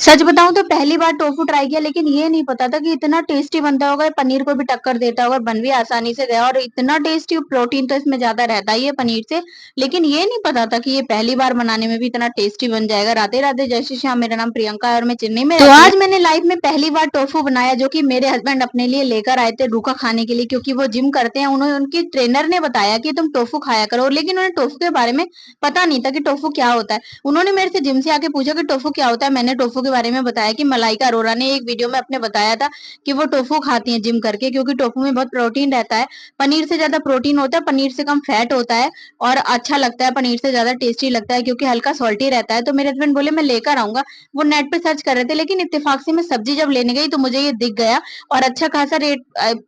सच बताऊँ तो पहली बार टोफू ट्राई किया, लेकिन ये नहीं पता था कि इतना टेस्टी बनता होगा, पनीर को भी टक्कर देता होगा, बन भी आसानी से गया और इतना टेस्टी। प्रोटीन तो इसमें ज़्यादा रहता ही है पनीर से, लेकिन ये नहीं पता था कि ये पहली बार बनाने में भी इतना टेस्टी बन जाएगा। राधे-राधे, जय श्री श्याम। मेरा नाम प्रियंका है और मैं चेन्नई में रहती हूँ। तो आज मैंने लाइफ में पहली बार टोफू बनाया, जो कि मेरे हस्बैंड अपने लिए लेकर आए थे रूखा खाने के लिए, क्योंकि वो जिम करते हैं। उन्होंने उनकी ट्रेनर ने बताया कि तुम टोफू खाया करो, लेकिन उन्हें टोफू के बारे में पता नहीं था कि टोफू क्या होता है। उन्होंने मेरे से जिम से आके पूछा कि टोफू क्या होता है। मैंने टोफू के बारे में बताया कि मलाइका अरोरा ने एक वीडियो में अपने बताया था कि वो टोफू खाती हैं जिम करके, क्योंकि टोफू में बहुत प्रोटीन रहता है। पनीर से ज्यादा प्रोटीन होता है, पनीर से कम फैट होता है और अच्छा लगता है, पनीर से ज्यादा टेस्टी लगता है क्योंकि हल्का सॉल्टी रहता है। तो मेरे हस्बैंड बोले मैं लेकर आऊंगा। वो नेट पे सर्च कर रहे थे, लेकिन इत्तेफाक से मैं सब्जी जब लेने गई तो मुझे ये दिख गया। और अच्छा खासा रेट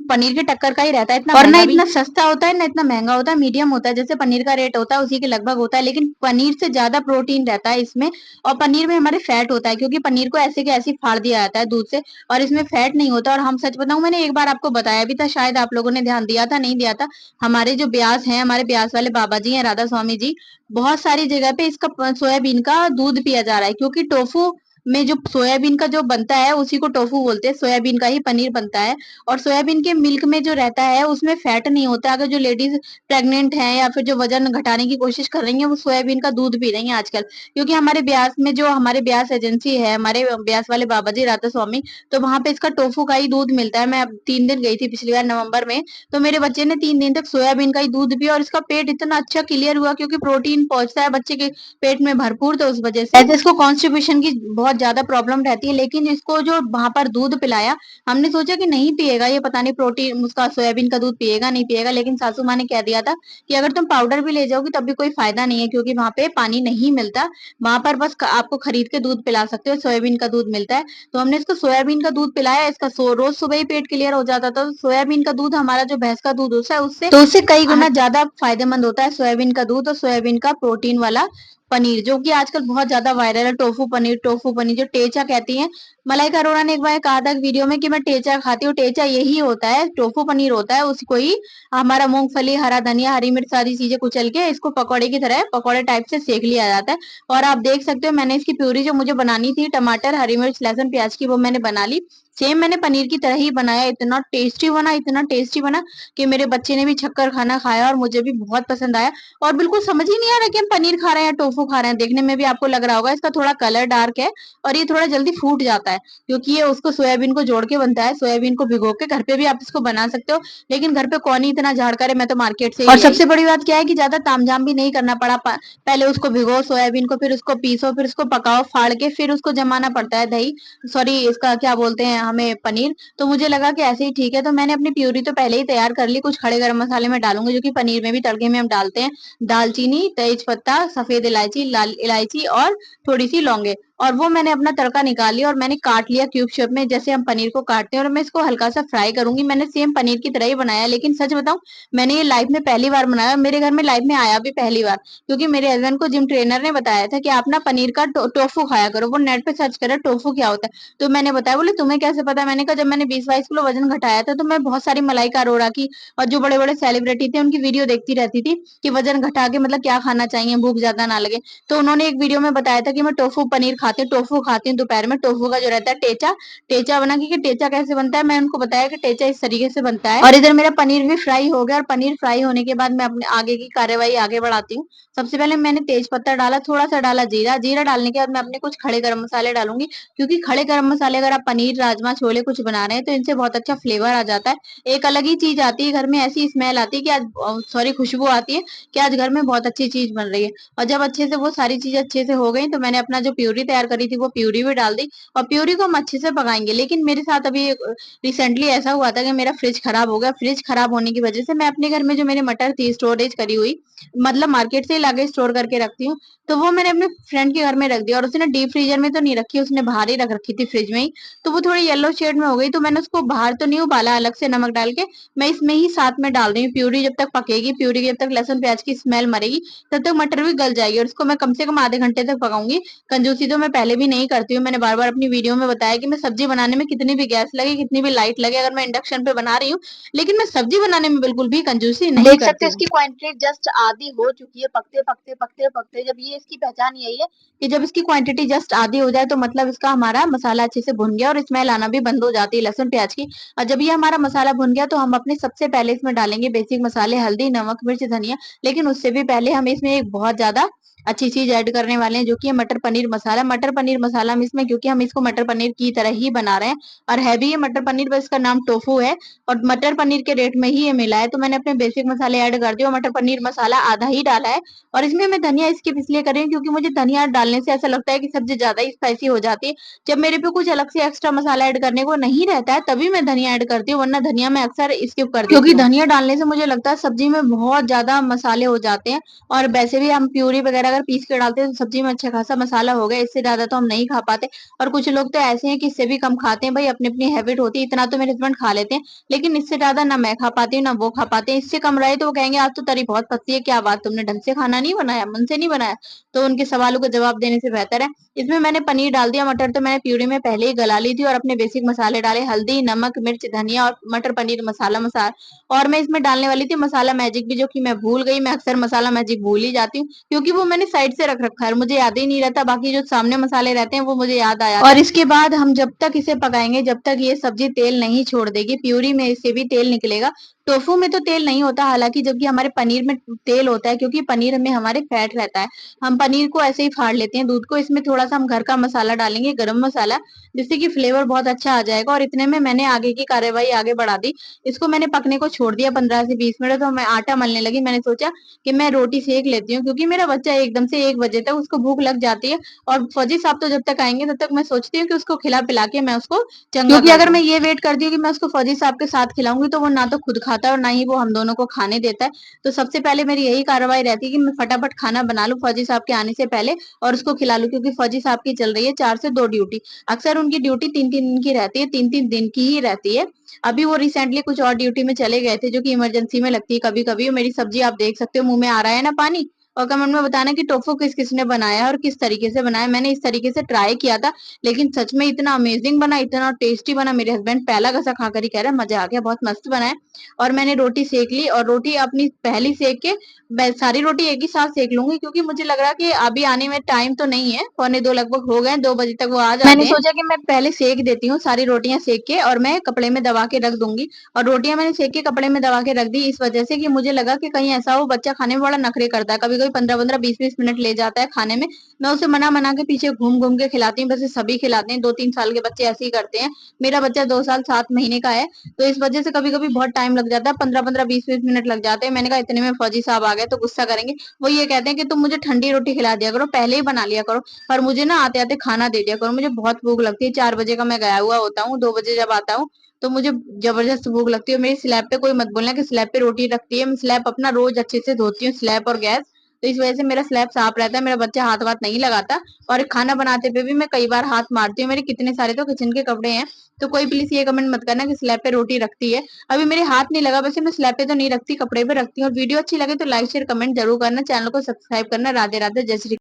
पनीर के टक्कर का ही रहता है, इतना और ना इतना सस्ता होता है ना इतना महंगा होता है, मीडियम होता है। जैसे पनीर का रेट होता है उसी के लगभग होता है, लेकिन पनीर से ज्यादा प्रोटीन रहता है इसमें। और पनीर में हमारे फैट होता है, क्योंकि पनीर को ऐसे के ऐसे ही फाड़ दिया जाता है दूध से, और इसमें फैट नहीं होता। और हम सच बताऊं, मैंने एक बार आपको बताया भी था, शायद आप लोगों ने ध्यान दिया था नहीं दिया था। हमारे जो ब्यास हैं, हमारे ब्यास वाले बाबा जी हैं, राधा स्वामी जी, बहुत सारी जगह पे इसका सोयाबीन का दूध पिया जा रहा है, क्योंकि टोफू में जो सोयाबीन का जो बनता है उसी को टोफू बोलते हैं। सोयाबीन का ही पनीर बनता है। और सोयाबीन के मिल्क में जो रहता है उसमें फैट नहीं होता। अगर जो लेडीज प्रेग्नेंट हैं या फिर जो वजन घटाने की कोशिश कर रही हैं, वो सोयाबीन का दूध पी रही हैं आजकल। क्योंकि हमारे ब्यास में जो हमारे ब्यास एजेंसी है, हमारे ब्यास वाले बाबा जी राधा स्वामी, तो वहां पे इसका टोफू का ही दूध मिलता है। मैं अब 3 दिन गई थी पिछली बार नवंबर में, तो मेरे बच्चे ने 3 दिन तक सोयाबीन का ही दूध पिया और इसका पेट इतना अच्छा क्लियर हुआ, क्योंकि प्रोटीन पहुंचता है बच्चे के पेट में भरपूर। तो उस वजह से ऐसे इसको कॉन्स्टिपेशन की बहुत ज्यादा प्रॉब्लम रहती है, लेकिन इसको जो वहां पर दूध पिलाया, हमने सोचा कि नहीं पिएगा ये, पता नहीं प्रोटीन उसका सोयाबीन का दूध पिएगा नहीं पिएगा, लेकिन सासू माँ ने कह दिया था कि अगर तुम पाउडर भी ले जाओगी तब भी कोई फायदा नहीं है, क्योंकि वहां पे पानी नहीं मिलता। वहां पर बस आपको खरीद के दूध पिला सकते हो, सोयाबीन का दूध मिलता है। तो हमने इसको सोयाबीन का दूध पिलाया, इसका रोज सुबह ही पेट क्लियर हो जाता था। तो सोयाबीन का दूध, हमारा जो भैंस का दूध होता है उससे कई गुना ज्यादा फायदेमंद होता है सोयाबीन का दूध, और सोयाबीन का प्रोटीन वाला पनीर, जो कि आजकल बहुत ज्यादा वायरल है। टोफू पनीर जो टेचा कहती हैं। मलाइका अरोड़ा ने एक बार कहा था वीडियो में कि मैं टेचा खाती हूँ। टेचा यही होता है, टोफू पनीर होता है, उसको ही हमारा मूंगफली, हरा धनिया, हरी मिर्च, सारी चीजें कुचल के इसको पकौड़े की तरह, पकौड़े टाइप से सेक लिया जाता है। और आप देख सकते हो, मैंने इसकी प्यूरी जो मुझे बनानी थी, टमाटर, हरी मिर्च, लहसुन, प्याज की, वो मैंने बना ली। सेम मैंने पनीर की तरह ही बनाया। इतना टेस्टी बना कि मेरे बच्चे ने भी छक्कर खाना खाया और मुझे भी बहुत पसंद आया। और बिल्कुल समझ ही नहीं आ रहा कि हम पनीर खा रहे हैं या टोफू खा रहे हैं। देखने में भी आपको लग रहा होगा, इसका थोड़ा कलर डार्क है और ये थोड़ा जल्दी फूट जाता है, क्योंकि ये उसको सोयाबीन को जोड़ के बनता है। सोयाबीन को भिगो के घर पे भी आप इसको बना सकते हो, लेकिन घर पे कौन ही इतना झाड़ करे, मैं तो मार्केट से ही। और सबसे बड़ी बात क्या है कि ज्यादा तामझाम भी नहीं करना पड़ा। पहले उसको भिगो सोयाबीन को, फिर उसको पीसो, फिर उसको पकाओ, फाड़ के फिर उसको जमाना पड़ता है दही, सॉरी इसका क्या बोलते हैं हमें, पनीर। तो मुझे लगा कि ऐसे ही ठीक है, तो मैंने अपनी प्यूरी तो पहले ही तैयार कर ली। कुछ खड़े गरम मसाले में डालूंगी, जो कि पनीर में भी तड़के में हम डालते हैं। दालचीनी, तेज पत्ता, सफेद इलायची, लाल इलायची और थोड़ी सी लौंगे, और वो मैंने अपना तड़का निकाल लिया और मैंने काट लिया क्यूब शेप में, जैसे हम पनीर को काटते हैं। और मैं इसको हल्का सा फ्राई करूंगी। मैंने सेम पनीर की तरह ही बनाया, लेकिन सच बताऊं, मैंने ये लाइफ में पहली बार बनाया। मेरे घर में लाइफ में आया भी पहली बार, क्योंकि मेरे हस्बैंड को जिम ट्रेनर ने बताया था कि आप ना पनीर का टोफू खाया करो। वो नेट पे सर्च करा टोफू क्या होता है, तो मैंने बताया। बोले तुम्हें कैसे पता? मैंने कहा जब मैंने 20-22 किलो वजन घटाया था, तो मैं बहुत सारी मलाइका अरोड़ा की और जो बड़े बड़े सेलिब्रिटी थे उनकी वीडियो देखती रहती थी कि वजन घटा के मतलब क्या खाना चाहिए, भूख ज्यादा ना लगे। तो उन्होंने एक वीडियो में बताया था कि मैं टोफू पनीर खाती हूँ, टोफू खाती हूँ दोपहर में। टोफू का जो रहता है टेचा, टेचा बना के, टेचा कैसे बनता है मैं उनको बताया कि टेचा इस तरीके से बनता है। और इधर मेरा पनीर भी फ्राई हो गया, और पनीर फ्राई होने के बाद मैं अपने आगे की कार्यवाही आगे बढ़ाती हूँ। सबसे पहले मैंने तेज पत्ता डाला, थोड़ा सा डाला जीरा। जीरा डालने के बाद मैं अपने कुछ खड़े गरम मसाले डालूंगी, क्योंकि खड़े गरम मसाले अगर आप पनीर, राजमा, छोले कुछ बना रहे हैं तो इनसे बहुत अच्छा फ्लेवर आ जाता है। एक अलग ही चीज आती है घर में, ऐसी स्मेल आती है कि आज, सॉरी, खुशबू आती है कि आज घर में बहुत अच्छी चीज बन रही है। और जब अच्छे से वो सारी चीजें अच्छे से हो गई, तो मैंने अपना जो प्यूरी तैयार करी थी वो प्यूरी भी डाल दी। और प्यूरी को हम अच्छे से पकाएंगे। लेकिन मेरे साथ अभी रिसेंटली ऐसा हुआ था कि मेरा फ्रिज खराब हो गया। फ्रिज खराब होने की वजह से मैं अपने घर में जो मेरी मटर थी स्टोरेज करी हुई, मतलब मार्केट से ही लाके स्टोर करके रखती हूँ, तो वो मैंने अपने फ्रेंड के घर में रख दिया। और उसने डीप फ्रीजर में तो नहीं रखी, उसने बाहर ही रख रखी थी फ्रिज में ही। तो वो थोड़ी येलो शेड में हो गई, तो मैंने उसको बाहर तो नहीं उबाला अलग से नमक डाल के, मैं इसमें ही साथ में डाल रही हूँ। प्यूरी जब तक पकेगी, प्यूरी जब तक लहसुन प्याज की स्मेल मरेगी, तब तक मटर भी गल जाएगी। और उसको मैं कम से कम आधे घंटे तक पकाऊंगी। कंजूसी तो मैं पहले भी नहीं करती हूँ। मैंने बार-बार अपनी वीडियो में बताया कि मैं सब्जी बनाने में कितनी भी गैस लगे, कितनी भी लाइट लगे, अगर मैं इंडक्शन पे बना रही हूँ, लेकिन मैं सब्जी बनाने में बिल्कुल भी कंजूसी नहीं देख सकते करती हैं हूँ। इसकी क्वांटिटी जस्ट आधी हो चुकी है, पकते पकते पकते पकते जब ये इसकी पहचान यही है कि जब इसकी क्वांटिटी जस्ट आधी हो जाए तो मतलब इसका हमारा मसाला अच्छे से भुन गया और स्मेल आना भी बंद हो जाती है लहसुन प्याज की। और जब ये हमारा मसाला भुन गया तो हम अपने सबसे पहले इसमें डालेंगे बेसिक मसाले हल्दी, नमक, मिर्च, धनिया। लेकिन उससे भी पहले हम इसमें एक बहुत ज्यादा अच्छी चीज ऐड करने वाले हैं जो कि है मटर पनीर मसाला। मटर पनीर मसाला हम इसमें क्योंकि हम इसको मटर पनीर की तरह ही बना रहे हैं और है भी ये मटर पनीर, बस इसका नाम टोफू है और मटर पनीर के रेट में ही ये मिला है। तो मैंने अपने बेसिक मसाले ऐड कर दिए और मटर पनीर मसाला आधा ही डाला है और इसमें मैं धनिया स्किप इसलिए कर रही हूँ क्योंकि मुझे धनिया डालने से ऐसा लगता है कि सब्जी ज्यादा ही स्पाइसी हो जाती है। जब मेरे पे कुछ अलग से एक्स्ट्रा मसाला ऐड करने को नहीं रहता है तभी मैं धनिया ऐड करती हूँ, वरना धनिया मैं अक्सर स्किप कर देती हूँ क्योंकि धनिया डालने से मुझे लगता है सब्जी में बहुत ज्यादा मसाले हो जाते हैं और वैसे भी हम प्यूरी वगैरह अगर पीस के डालते हैं तो सब्जी में अच्छा खासा मसाला हो गया, इससे ज्यादा तो हम नहीं खा पाते। और कुछ लोग तो ऐसे हैं कि इससे भी कम खाते हैं, भाई अपनी अपनी हैबिट होती है। इतना तो मेरे हस्बैंड खा लेते हैं लेकिन इससे ज्यादा ना मैं खा पाती हूँ ना वो खा पाते हैं। इससे कम रहे तो वो कहेंगे आज तो तरी बहुत पतली है, क्या बात तुमने ढंग से खाना नहीं बनाया, मन से नहीं बनाया। तो उनके सवालों का जवाब देने से बेहतर है इसमें मैंने पनीर डाल दिया। मटर तो मैंने प्यूरी में पहले ही गला ली थी और अपने बेसिक मसाले डाले हल्दी, नमक, मिर्च, धनिया और मटर पनीर मसाला और मैं इसमें डालने वाली थी मसाला मैजिक भी, जो कि मैं भूल गई। मैं अक्सर मसाला मैजिक भूल ही जाती हूँ क्योंकि वो मैंने साइड से रख रखा है, मुझे याद ही नहीं रहता। बाकी जो सामने मसाले रहते हैं वो मुझे याद आ जाता है। और इसके बाद हम जब तक इसे पकाएंगे जब तक ये सब्जी तेल नहीं छोड़ देगी, प्यूरी में इससे भी तेल निकलेगा। टोफू में तो तेल नहीं होता हालांकि, जबकि हमारे पनीर में तेल होता है क्योंकि पनीर में हमारे फैट रहता है। हम पनीर को ऐसे ही फाड़ लेते हैं दूध को, इसमें थोड़ा सा हम घर का मसाला डालेंगे, गरम मसाला, जिससे कि फ्लेवर बहुत अच्छा आ जाएगा। और इतने में मैंने आगे की कार्यवाही आगे बढ़ा दी। इसको मैंने पकने को छोड़ दिया 15 से 20 मिनट। तो मैं आटा मलने लगी, मैंने सोचा कि मैं रोटी सेक लेती हूँ क्योंकि मेरा बच्चा एकदम से 1 बजे तक उसको भूख लग जाती है और फौजी साहब तो जब तक आएंगे तब तक मैं सोचती हूँ कि उसको खिला पिला के मैं उसको चंगा क्योंकि अगर मैं ये वेट करती हूँ कि मैं उसको फौजी साहब के साथ खिलाऊंगी तो वो ना तो खुद खाता है और ना ही वो हम दोनों को खाने देता है। तो सबसे पहले मेरी यही कार्रवाई रहती है कि मैं फटाफट खाना बना लूं फौजी साहब के आने से पहले और उसको खिला लूं, क्योंकि फौजी साहब की चल रही है 4 से 2 ड्यूटी। अक्सर उनकी ड्यूटी 3-3 दिन की रहती है, 3-3 दिन की ही रहती है। अभी वो रिसेंटली कुछ और ड्यूटी में चले गए थे जो कि इमरजेंसी में लगती है कभी कभी। मेरी सब्जी आप देख सकते हो, मुंह में आ रहा है ना पानी। और कमेंट में बताना कि टोफू किस किसने बनाया और किस तरीके से बनाया। मैंने इस तरीके से ट्राई किया था लेकिन सच में इतना अमेजिंग बना, इतना टेस्टी बना। मेरे हस्बैंड पहला कसा खाकर ही कह रहे हैं मजा आ गया, बहुत मस्त बना है। और मैंने रोटी सेक ली और रोटी अपनी पहली सेक के मैं सारी रोटी एक ही साथ सेक लूंगी क्योंकि मुझे लग रहा कि अभी आने में टाइम तो नहीं है, 1:45 लगभग हो गए, 2 बजे तक वो आ जाते मैंने हैं। सोचा कि मैं पहले सेक देती हूँ सारी रोटियां सेक के और मैं कपड़े में दबा के रख दूंगी। और रोटियां मैंने सेक के कपड़े में दबा के रख दी इस वजह से कि मुझे लगा कि कहीं ऐसा हो, बच्चा खाने में बड़ा नखरे करता है, कभी कभी 15-15 20-20 मिनट ले जाता है खाने में। मैं उसे मना मना के पीछे घूम घूम के खिलाती हूँ, वैसे सभी खिलाते हैं, 2-3 साल के बच्चे ऐसे ही करते हैं। मेरा बच्चा 2 साल 7 महीने का है तो इस वजह से कभी कभी बहुत टाइम लग जाता है, 15-15 20-20 मिनट लग जाते हैं। मैंने कहा इतने में फौजी साहब आ गए तो गुस्सा करेंगे। वो ये कहते हैं कि तुम मुझे ठंडी रोटी खिला दिया करो, पहले ही बना लिया करो और मुझे ना आते आते खाना दे दिया करो, मुझे बहुत भूख लगती है। 4 बजे का मैं गया हुआ होता हूँ, 2 बजे जब आता हूँ तो मुझे जबरदस्त भूख लगती है। मेरी स्लैब पे कोई मत बोलना कि स्लैब पे रोटी रखती है, मैं स्लैब अपना रोज अच्छे से धोती हूँ, स्लैब और गैस। तो इस वजह से मेरा स्लैब साफ रहता है, मेरा बच्चा हाथ वाथ नहीं लगाता। और खाना बनाते पे भी मैं कई बार हाथ मारती हूँ, मेरे कितने सारे तो किचन के कपड़े हैं। तो कोई प्लीज ये कमेंट मत करना कि स्लैब पे रोटी रखती है। अभी मेरे हाथ नहीं लगा, वैसे मैं स्लैब पे तो नहीं रखती, कपड़े पे रखती हूँ। और वीडियो अच्छी लगे तो लाइक शेयर कमेंट जरूर करना, चैनल को सब्सक्राइब करना। राधे राधे, जय श्री